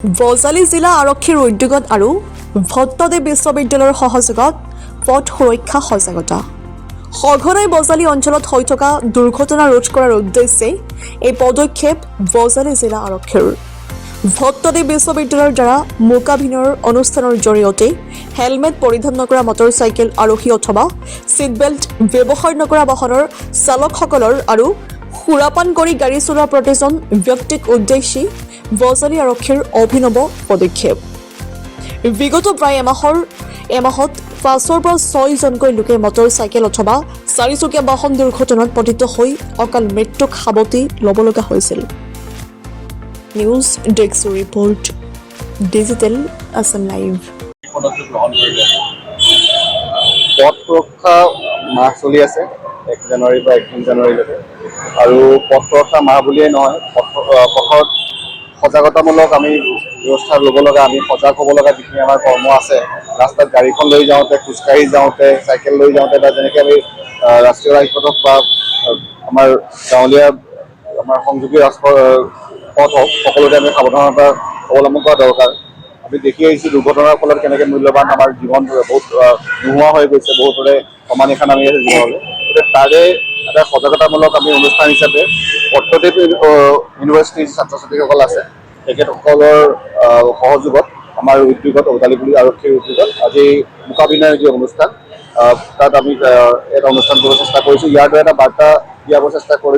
বজালী জিলা আৰক্ষীৰ উদ্যোগত আৰু ভট্টদেৱ বিশ্ববিদ্যালয়ৰ সহযোগত পথ সুৰক্ষা সজাগতা সঘনাই বজালী অঞ্চলত হৈ থকা দুৰ্ঘটনা ৰোধ কৰাৰ উদ্দেশ্যে এই পদক্ষেপ বজালী জিলা আৰক্ষীৰ ভট্টদেৱ বিশ্ববিদ্যালয়ৰ দ্বাৰা মোকাভিনয়ৰ অনুষ্ঠানৰ জৰিয়তে হেলমেট পৰিধান নকৰা মটৰচাইকেল আৰোহী অথবা ছিট বেল্ট ব্যৱহাৰ নকৰা বাহনৰ চালকসকলৰ আৰু সুৰাপান কৰি গাড়ী চলোৱা প্ৰতিজন ব্যক্তিক উদ্দেশ্যি বজালী আৰক্ষীৰ অভিনৱ পদক্ষেপ বিগত প্ৰায় এমাহত 5ৰ পৰা 6জনকৈ লোকে মটৰচাইকেল অথবা চাৰিচকীয়া বাহন দুৰ্ঘটনাত পতিত হৈ অকাল মৃত্যুক সাৱটি ল'ব লগা হৈছিল। News desk report digital Assam live. পথ সুৰক্ষা মাহ চলি আছে 1 জানুৱাৰীৰ পৰা 31 জানুৱাৰীলৈকে আৰু পথ সুৰক্ষা মাহ বুলিয়েই নহয় পথত সজাগতামূলক আমি ব্যৱস্থা ল'ব লগা আমি সজাগ হ'ব লগা যিখিনি আমাৰ কৰ্ম আছে ৰাস্তাত গাড়ীখন লৈ যাওঁতে খোজকাঢ়ি যাওঁতে চাইকেল লৈ যাওঁতে বা যেনেকৈ আমি ৰাষ্ট্ৰীয় ৰাজপথত বা আমাৰ গাঁৱলীয়া আমাৰ সংযোগী পথ হওক সকলোতে আমি সাৱধানতা অৱলম্বন কৰা দৰকাৰ। আমি দেখি আহিছোঁ দুৰ্ঘটনাৰ ফলত কেনেকৈ মূল্যৱান আমাৰ জীৱন বহুত নোহোৱা হৈ গৈছে, বহুতৰে সমানিশা নামি আছে জীৱনলৈ। গতিকে তাৰে এটা সজাগতামূলক আমি অনুষ্ঠান হিচাপে ভট্টদেৱ ইউনিভাৰ্চিটিৰ ছাত্ৰ ছাত্ৰীসকল আছে তেখেতসকলৰ সহযোগত আমাৰ উদ্যোগত ওদালগুৰি আৰক্ষীৰ উদ্যোগত আজি মোকাভিনয়ৰ যি অনুষ্ঠান তাত আমি এটা অনুষ্ঠান কৰিব চেষ্টা কৰিছোঁ। ইয়াৰ দ্বাৰা এটা বাৰ্তা দিয়াব চেষ্টা কৰিছোঁ।